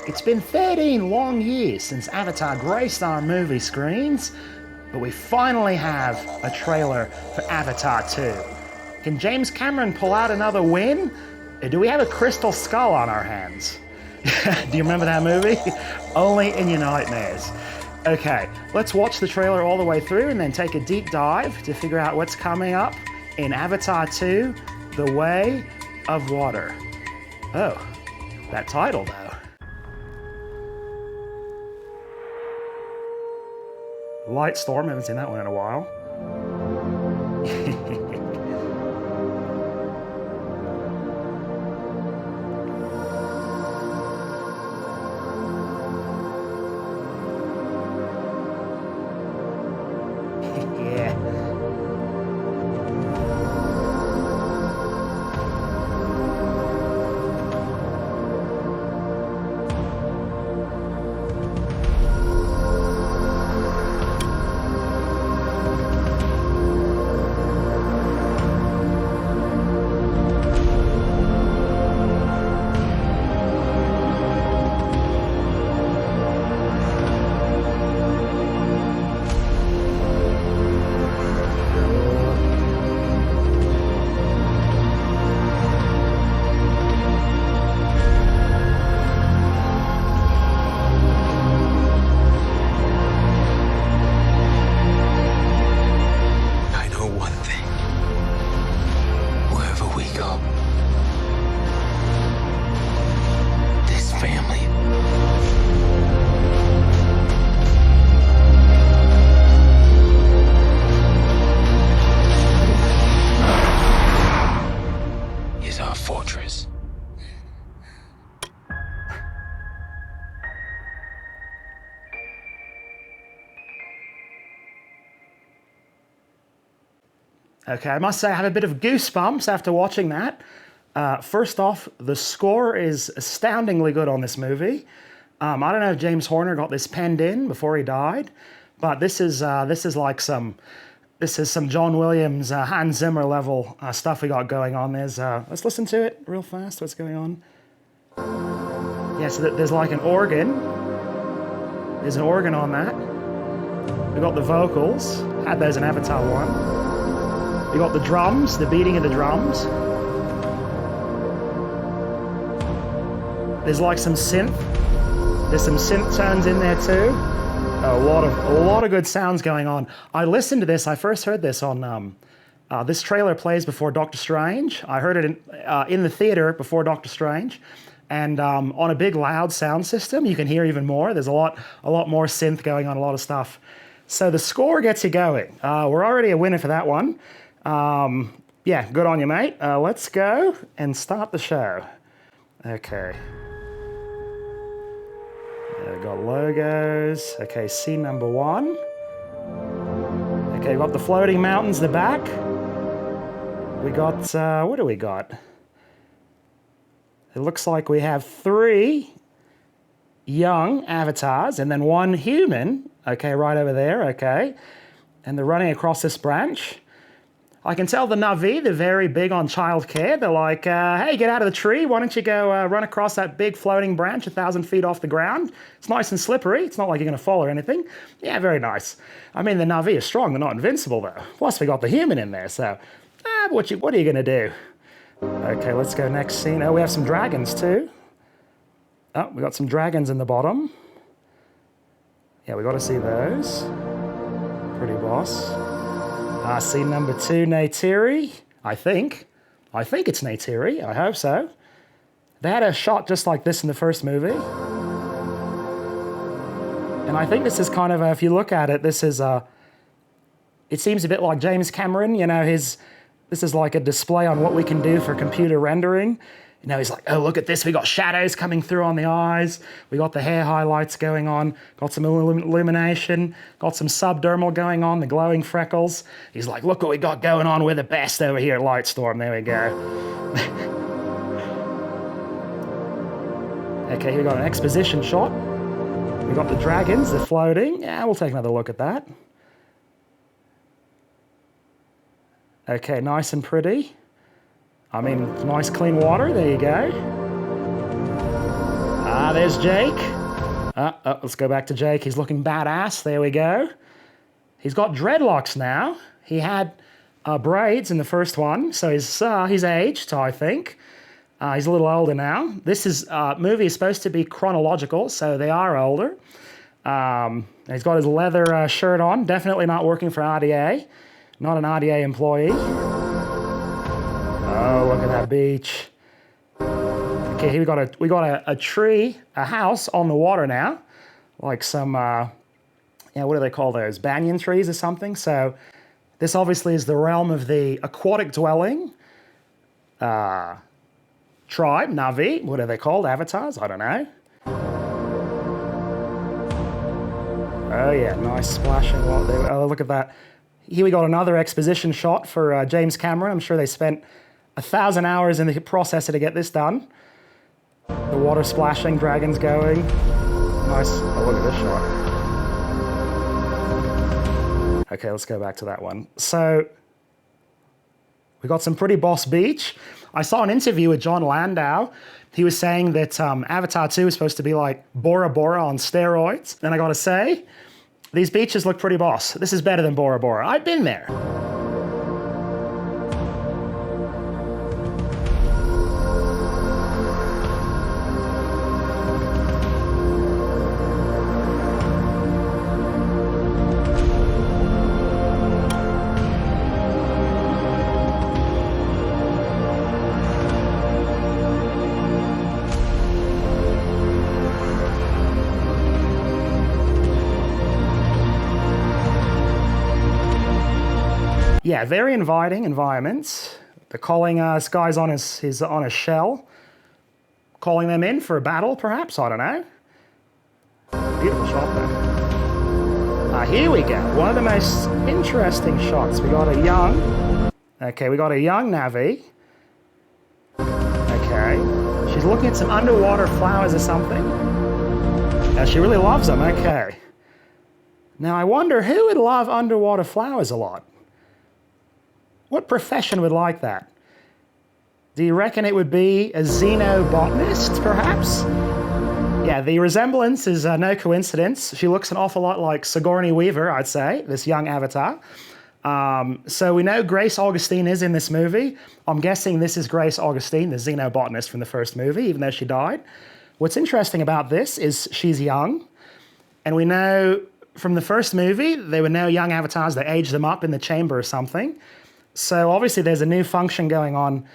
It's been 13 long years since Avatar graced our movie screens, but we finally have a trailer for Avatar 2. Can James Cameron pull out another win? Or do we have a crystal skull on our hands? Do you remember that movie? Only in your nightmares. Okay, let's watch the trailer all the way through and then take a deep dive to figure out what's coming up in Avatar 2, The Way of Water. Oh, that title though. Lightstorm, haven't seen that one in a while. Yeah. I know one thing. Wherever we go, this family is our fortress. Okay, I must say I have a bit of goosebumps after watching that. First off, the score is astoundingly good on this movie. I don't know if James Horner got this penned in before he died, but this is some John Williams, Hans Zimmer level stuff we got going on. Let's listen to it real fast. What's going on? Yeah, so there's like an organ. There's an organ on that. We got the vocals. Had those in Avatar 1. You got the drums, the beating of the drums. There's like some synth. There's some synth tones in there too. A lot of good sounds going on. I listened to this. I first heard this on. This trailer plays before Doctor Strange. I heard it in the theater before Doctor Strange, and on a big loud sound system, you can hear even more. There's a lot more synth going on. A lot of stuff. So the score gets you going. We're already a winner for that one. Yeah, good on you, mate. Let's go and start the show. Okay. We got logos. Okay, scene number 1. Okay, we got the floating mountains in the back. We got, what do we got? It looks like we have 3 young avatars and then 1 human. Okay, right over there, okay. And they're running across this branch. I can tell the Na'vi, they're very big on childcare. They're like, hey, get out of the tree. Why don't you go run across that big floating branch 1,000 feet off the ground? It's nice and slippery. It's not like you're going to fall or anything. Yeah, very nice. I mean, the Na'vi are strong. They're not invincible, though. Plus, we got the human in there, so what are you going to do? Okay, let's go next scene. Oh, we have some dragons, too. Oh, we got some dragons in the bottom. Yeah, we got to see those. Pretty boss. Scene number 2, Neytiri, I think. I think it's Neytiri, I hope so. They had a shot just like this in the first movie. And I think this is kind of, if you look at it, this is, it seems a bit like James Cameron, you know, this is like a display on what we can do for computer rendering. You know, he's like, oh, look at this. We got shadows coming through on the eyes. We got the hair highlights going on. Got some illumination. Got some subdermal going on, the glowing freckles. He's like, look what we got going on. We're the best over here at Lightstorm. There we go. Okay, here we got an exposition shot. We got the dragons. They're floating. Yeah, we'll take another look at that. Okay, nice and pretty. I mean, nice clean water, there you go. there's Jake. Let's go back to Jake. He's looking badass. There we go. He's got dreadlocks now. He had braids in the first one, so he's aged, I think. He's a little older now. This movie is supposed to be chronological, so they are older. He's got his leather shirt on. Definitely not working for RDA. Not an RDA employee. Oh, look at that beach. Okay, here we got a tree, a house on the water now. Like some, what do they call those? Banyan trees or something. So this obviously is the realm of the aquatic dwelling tribe, Na'vi. What are they called? Avatars? I don't know. Oh yeah, nice splashing water. Oh, look at that. Here we got another exposition shot for James Cameron. I'm sure they spent 1,000 hours in the processor to get this done. The water splashing, dragons going. Nice. Oh, look at this shot. Okay, let's go back to that one. So, we got some pretty boss beach. I saw an interview with John Landau. He was saying that Avatar 2 is supposed to be like Bora Bora on steroids. And I gotta say, these beaches look pretty boss. This is better than Bora Bora. I've been there. Yeah, very inviting environments. They're calling this guy's on his on a shell, calling them in for a battle, perhaps. I don't know. Beautiful shot there. Here we go. One of the most interesting shots. We got a young Na'vi. Okay, she's looking at some underwater flowers or something. She really loves them. Okay. Now I wonder who would love underwater flowers a lot. What profession would like that? Do you reckon it would be a xenobotanist, perhaps? Yeah, the resemblance is no coincidence. She looks an awful lot like Sigourney Weaver, I'd say, this young Avatar. So we know Grace Augustine is in this movie. I'm guessing this is Grace Augustine, the xenobotanist from the first movie, even though she died. What's interesting about this is she's young, and we know from the first movie, there were no young avatars. They aged them up in the chamber or something. So obviously there's a new function going on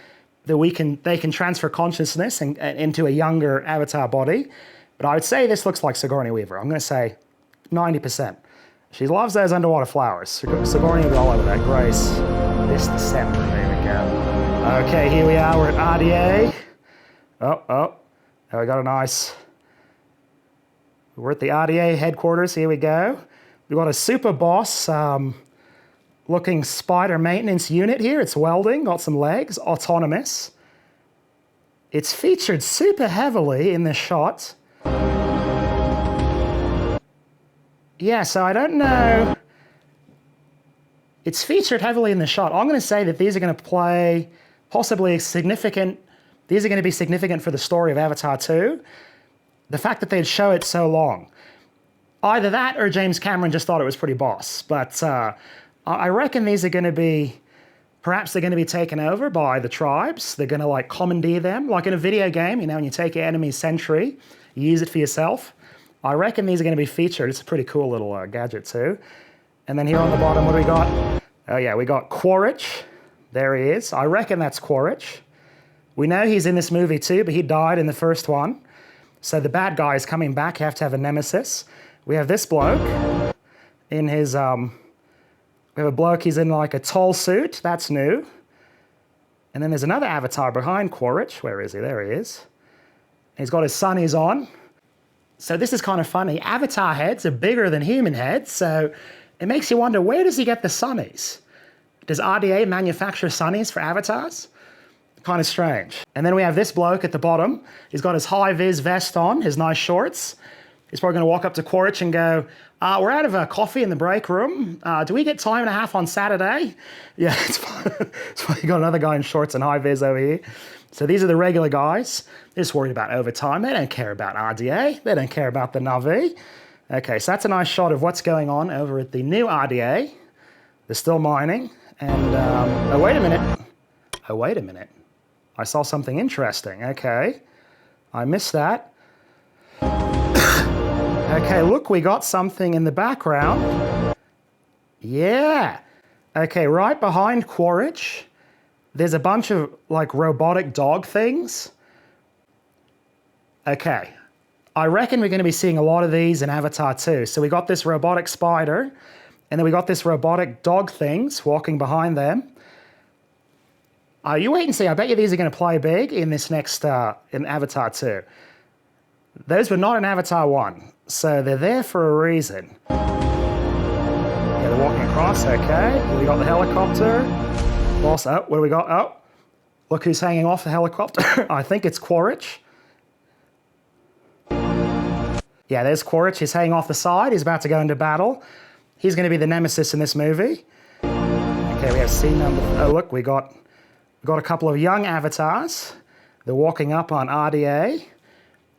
that they can transfer consciousness into a younger avatar body. But I would say this looks like Sigourney Weaver. I'm going to say 90%. She loves those underwater flowers. Sigourney will be all over that. Grace, this December. There we go. Okay, here we are. We're at RDA. Oh, we got a nice... We're at the RDA headquarters. Here we go. We've got a super boss... looking spider maintenance unit here. It's welding, got some legs, autonomous. It's featured super heavily in this shot. Yeah, so I don't know. It's featured heavily in the shot. I'm going to say that these are going to play possibly significant. These are going to be significant for the story of Avatar 2. The fact that they'd show it so long. Either that or James Cameron just thought it was pretty boss. But I reckon these are going to be, perhaps they're going to be taken over by the tribes. They're going to like commandeer them. Like in a video game, you know, when you take your enemy's sentry, you use it for yourself. I reckon these are going to be featured. It's a pretty cool little gadget too. And then here on the bottom, what do we got? Oh yeah, we got Quaritch. There he is. I reckon that's Quaritch. We know he's in this movie too, but he died in the first one. So the bad guy is coming back. You have to have a nemesis. We have this bloke in his... We have a bloke, he's in like a tall suit. That's new. And then there's another avatar behind Quaritch. Where is he? There he is. He's got his sunnies on. So this is kind of funny. Avatar heads are bigger than human heads, so it makes you wonder, where does he get the sunnies? Does RDA manufacture sunnies for avatars? Kind of strange. And then we have this bloke at the bottom. He's got his high-vis vest on, his nice shorts. He's probably going to walk up to Quaritch and go, we're out of coffee in the break room. Do we get time and a half on Saturday? Yeah, it's fine. You got another guy in shorts and high vis over here. So these are the regular guys. They're just worried about overtime. They don't care about RDA. They don't care about the Na'vi. Okay, so that's a nice shot of what's going on over at the new RDA. They're still mining. And, oh, wait a minute. Oh, wait a minute. I saw something interesting. Okay. I missed that. Okay, look, we got something in the background. Yeah. Okay, right behind Quaritch, there's a bunch of, like, robotic dog things. Okay. I reckon we're going to be seeing a lot of these in Avatar 2. So we got this robotic spider, and then we got this robotic dog things walking behind them. You wait and see. I bet you these are going to play big in this next, in Avatar 2. Those were not in Avatar 1, so they're there for a reason. Yeah, they're walking across, okay. We got the helicopter. Also, what do we got? Oh, look who's hanging off the helicopter. I think it's Quaritch. Yeah, there's Quaritch. He's hanging off the side. He's about to go into battle. He's going to be the nemesis in this movie. Okay, we have scene number... Oh, look, we got a couple of young avatars. They're walking up on RDA.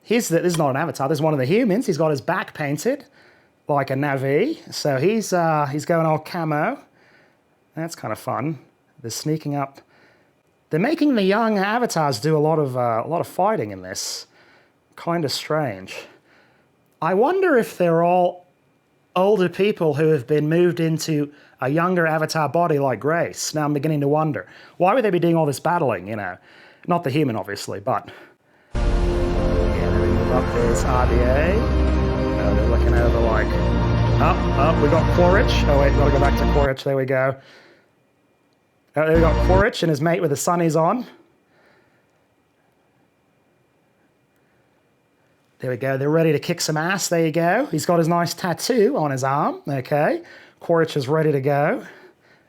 This is not an avatar. This is one of the humans. He's got his back painted like a Na'vi. So he's going all camo. That's kind of fun. They're sneaking up. They're making the young avatars do a lot of fighting in this. Kind of strange. I wonder if they're all older people who have been moved into a younger avatar body like Grace. Now I'm beginning to wonder. Why would they be doing all this battling, you know? Not the human, obviously, but... Yeah, then we move up. There's RDA. Oh, they're looking over like... Oh, we got Quaritch. Oh, wait, gotta go back to Quaritch. There we go. Oh, there we got Quaritch and his mate with the sunnies on. There we go. They're ready to kick some ass. There you go. He's got his nice tattoo on his arm. Okay. Quaritch is ready to go.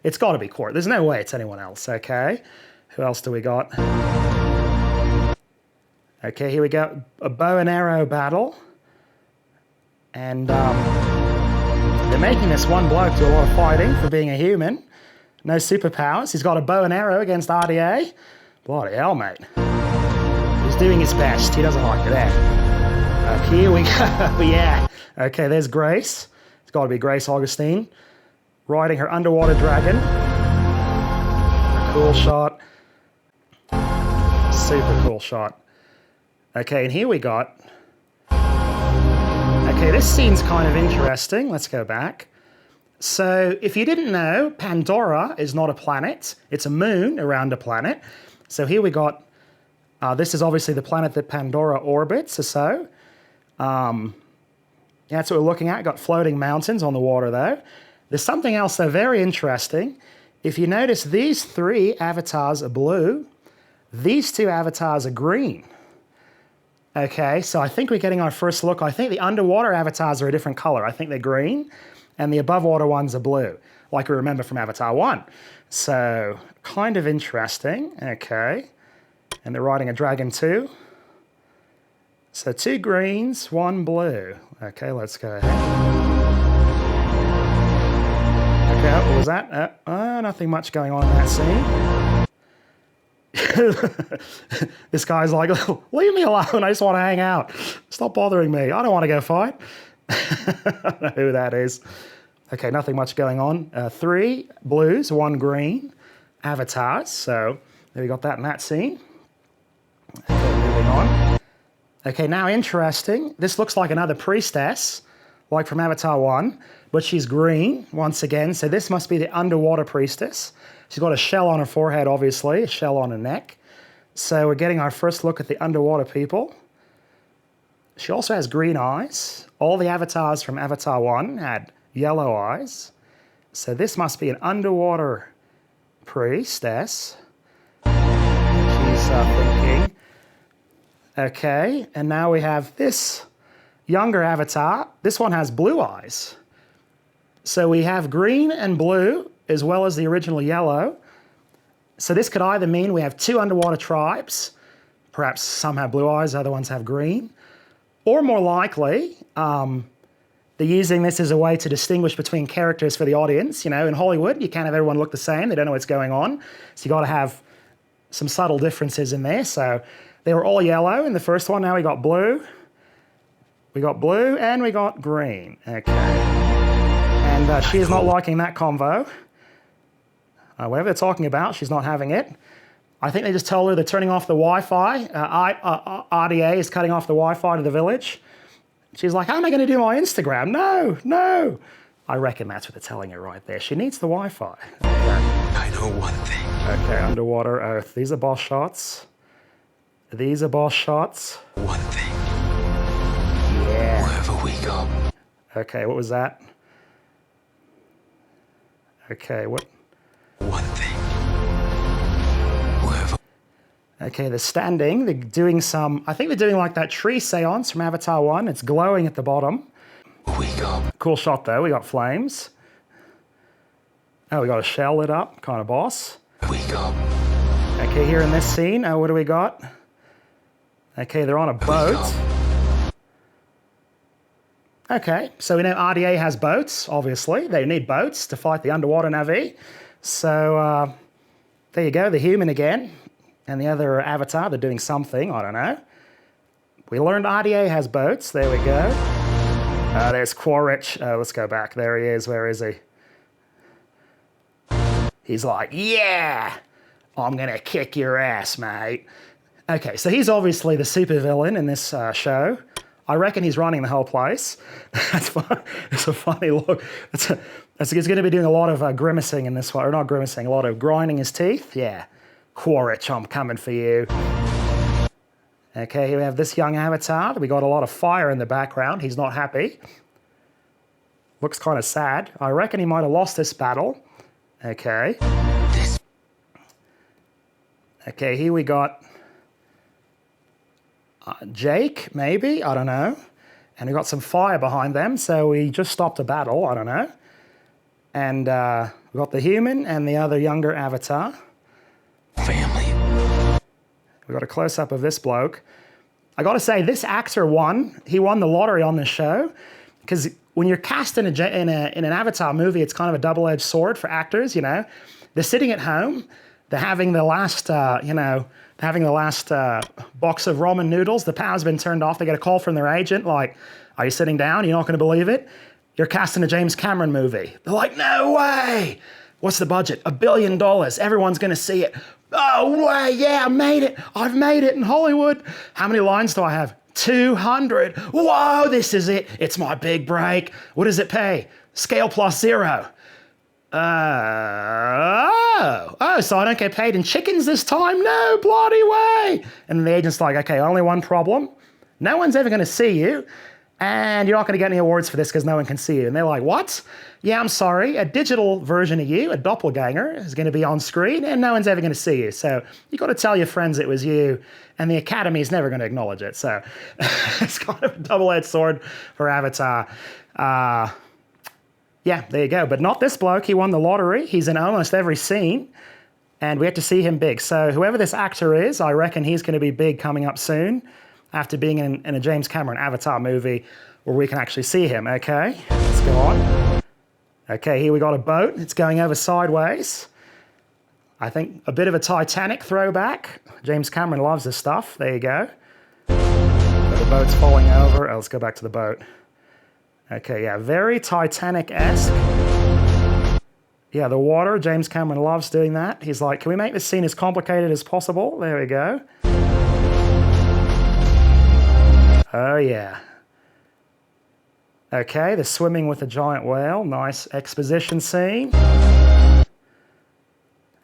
It's got to be Quaritch. There's no way it's anyone else. Okay. Who else do we got? Okay, here we go. A bow and arrow battle. And they're making this one bloke do a lot of fighting for being a human. No superpowers. He's got a bow and arrow against RDA. Bloody hell, mate. He's doing his best. He doesn't like that. Here we go. Yeah. Okay, there's Grace. It's got to be Grace Augustine riding her underwater dragon. A cool shot. Super cool shot. Okay, and here we got... Okay, this scene's kind of interesting. Let's go back. So, if you didn't know, Pandora is not a planet. It's a moon around a planet. So here we got... this is obviously the planet that Pandora orbits, or so. Yeah, that's what we're looking at. Got floating mountains on the water, though. There's something else, though, very interesting. If you notice, these three avatars are blue. These two avatars are green. Okay, so I think we're getting our first look. I think the underwater avatars are a different color. I think they're green, and the above water ones are blue, like we remember from Avatar 1. So, kind of interesting. Okay, and they're riding a dragon too. So 2 greens, 1 blue. Okay, let's go ahead. Okay, what was that? Nothing much going on in that scene. This guy's like, leave me alone, I just want to hang out. Stop bothering me, I don't want to go fight. I don't know who that is. Okay, nothing much going on. 3 blues, 1 green. Avatars, so there we got that in that scene. Okay, moving on. Okay, now interesting. This looks like another priestess, like from Avatar 1, but she's green once again. So this must be the underwater priestess. She's got a shell on her forehead, obviously, a shell on her neck. So we're getting our first look at the underwater people. She also has green eyes. All the avatars from Avatar 1 had yellow eyes. So this must be an underwater priestess. She's thinking. Okay, and now we have this younger avatar. This one has blue eyes. So we have green and blue, as well as the original yellow. So this could either mean we have 2 underwater tribes. Perhaps some have blue eyes, other ones have green. Or more likely, they're using this as a way to distinguish between characters for the audience. You know, in Hollywood, you can't have everyone look the same. They don't know what's going on. So you got to have some subtle differences in there. So they were all yellow in the first one. Now we got blue. We got blue and we got green. Okay. And she is not liking that convo. Whatever they're talking about, she's not having it. I think they just told her they're turning off the Wi-Fi. RDA is cutting off the Wi-Fi to the village. She's like, how am I going to do my Instagram? No, no. I reckon that's what they're telling her right there. She needs the Wi-Fi. Okay. I know one thing. Okay, underwater earth. These are boss shots. These are boss shots. One thing. Yeah. Wherever we go. Okay, what was that? Okay, what? One thing. Wherever Okay, they're standing. They're doing some, I think they're doing like that tree seance from Avatar 1. It's glowing at the bottom. we go. Cool shot though. We got flames. Oh, we got a shell lit up. Kind of boss. We go. Okay, here in this scene, what do we got? Okay, they're on a boat. Okay, so we know RDA has boats, obviously. They need boats to fight the underwater Na'vi. So, there you go, the human again. And the other avatar, they're doing something, I don't know. We learned RDA has boats, there we go. There's Quaritch. Let's go back, there he is, where is he? He's like, yeah, I'm gonna kick your ass, mate. Okay, so he's obviously the supervillain in this show. I reckon he's running the whole place. That's fun. It's a funny look. He's going to be doing a lot of grimacing in this one, or not grimacing, a lot of grinding his teeth. Yeah, Quaritch, I'm coming for you. Okay, here we have this young avatar. We got a lot of fire in the background. He's not happy. Looks kind of sad. I reckon he might have lost this battle. Okay. Okay, here we got Jake, maybe? I don't know. And we got some fire behind them, so we just stopped a battle. I don't know. And we got the human and the other younger avatar. Family. We got a close-up of this bloke. I got to say, this actor won. He won the lottery on this show. Because when you're cast in an Avatar movie, it's kind of a double-edged sword for actors, you know. They're sitting at home. They're having the last, box of ramen noodles. The power's been turned off. They get a call from their agent, like, are you sitting down? You're not going to believe it. You're casting a James Cameron movie. They're like, no way. What's the budget? $1 billion. Everyone's going to see it. Oh, way. Yeah, I made it. I've made it in Hollywood. How many lines do I have? 200. Whoa, this is it. It's my big break. What does it pay? Scale plus 0. So I don't get paid in chickens this time? No bloody way. And the agent's like, okay, only one problem. No one's ever going to see you, and you're not going to get any awards for this because no one can see you. And they're like, what? Yeah, I'm sorry. A digital version of you, a doppelganger, is going to be on screen, and no one's ever going to see you. So you got to tell your friends it was you, and the Academy's never going to acknowledge it. So it's kind of a double-edged sword for Avatar. Yeah, there you go. But not this bloke. He won the lottery. He's in almost every scene, and we have to see him big. So whoever this actor is, I reckon he's going to be big coming up soon after being in a James Cameron Avatar movie where we can actually see him, okay? Let's go on. Okay, here we got a boat. It's going over sideways. I think a bit of a Titanic throwback. James Cameron loves this stuff. There you go. So the boat's falling over. Oh, let's go back to the boat. Okay, yeah, very Titanic-esque. Yeah, the water, James Cameron loves doing that. He's like, can we make this scene as complicated as possible? There we go. Oh, yeah. Okay, they're swimming with a giant whale. Nice exposition scene.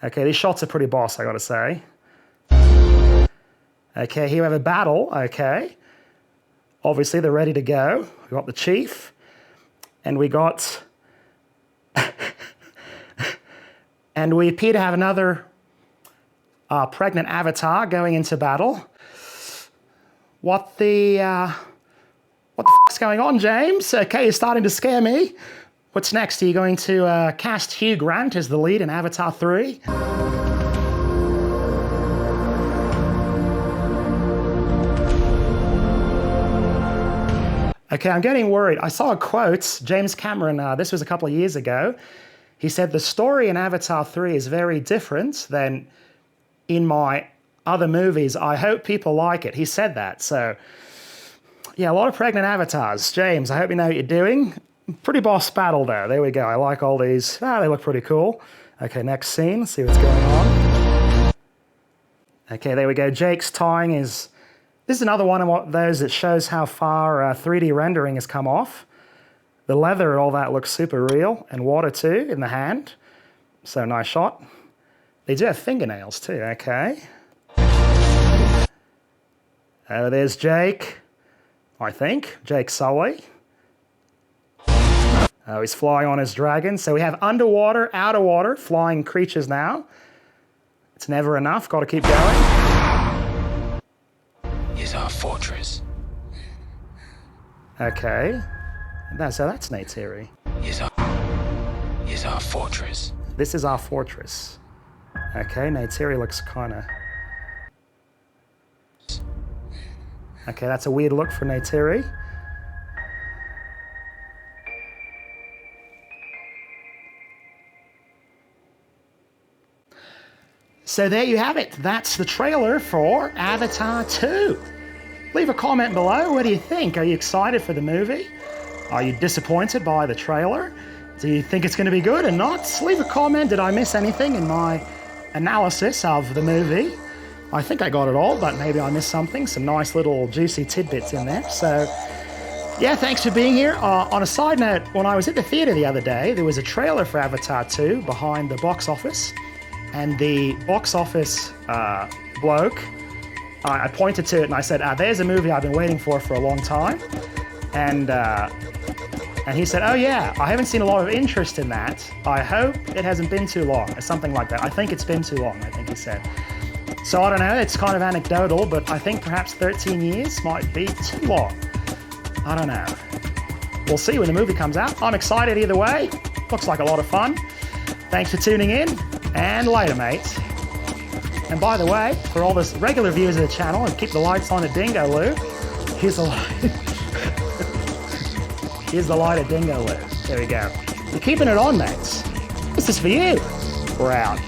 Okay, these shots are pretty boss, I gotta say. Okay, here we have a battle, okay. Obviously, they're ready to go. We got the chief. And we got... and we appear to have another pregnant avatar going into battle. What the f***'s going on, James? Okay, you're starting to scare me. What's next? Are you going to cast Hugh Grant as the lead in Avatar 3? Okay, I'm getting worried. I saw a quote, James Cameron, this was a couple of years ago. He said, the story in Avatar 3 is very different than in my other movies. I hope people like it. He said that. So, yeah, a lot of pregnant avatars. James, I hope you know what you're doing. Pretty boss battle, though. There we go. I like all these. They look pretty cool. Okay, next scene. Let's see what's going on. Okay, there we go. Jake's tying his... This is another one of those that shows how far 3D rendering has come off. The leather and all that looks super real, and water too in the hand. So nice shot. They do have fingernails too, okay. Oh, there's Jake, I think. Jake Sully. Oh, he's flying on his dragon. So we have underwater, outer water, flying creatures now. It's never enough, got to keep going. Is our fortress. Okay. So that's Neytiri. Is our fortress. This is our fortress. Okay, Neytiri looks kind of... Okay, that's a weird look for Neytiri. So there you have it. That's the trailer for Avatar 2. Leave a comment below. What do you think? Are you excited for the movie? Are you disappointed by the trailer? Do you think it's going to be good or not? Leave a comment. Did I miss anything in my analysis of the movie? I think I got it all, but maybe I missed something. Some nice little juicy tidbits in there. So, yeah, thanks for being here. On a side note, when I was at the theater the other day, there was a trailer for Avatar 2 behind the box office. And the box office bloke, I pointed to it and I said, there's a movie I've been waiting for a long time. And he said, oh yeah, I haven't seen a lot of interest in that. I hope it hasn't been too long, or something like that. I think it's been too long, I think he said. So I don't know, it's kind of anecdotal, but I think perhaps 13 years might be too long. I don't know. We'll see when the movie comes out. I'm excited either way. Looks like a lot of fun. Thanks for tuning in, and later, mates. And by the way, for all the regular viewers of the channel, and keep the lights on at Dingo Loo, here's the light. Here's the light at Dingo Loo. There we go. You're keeping it on, mates. This is for you. We're out.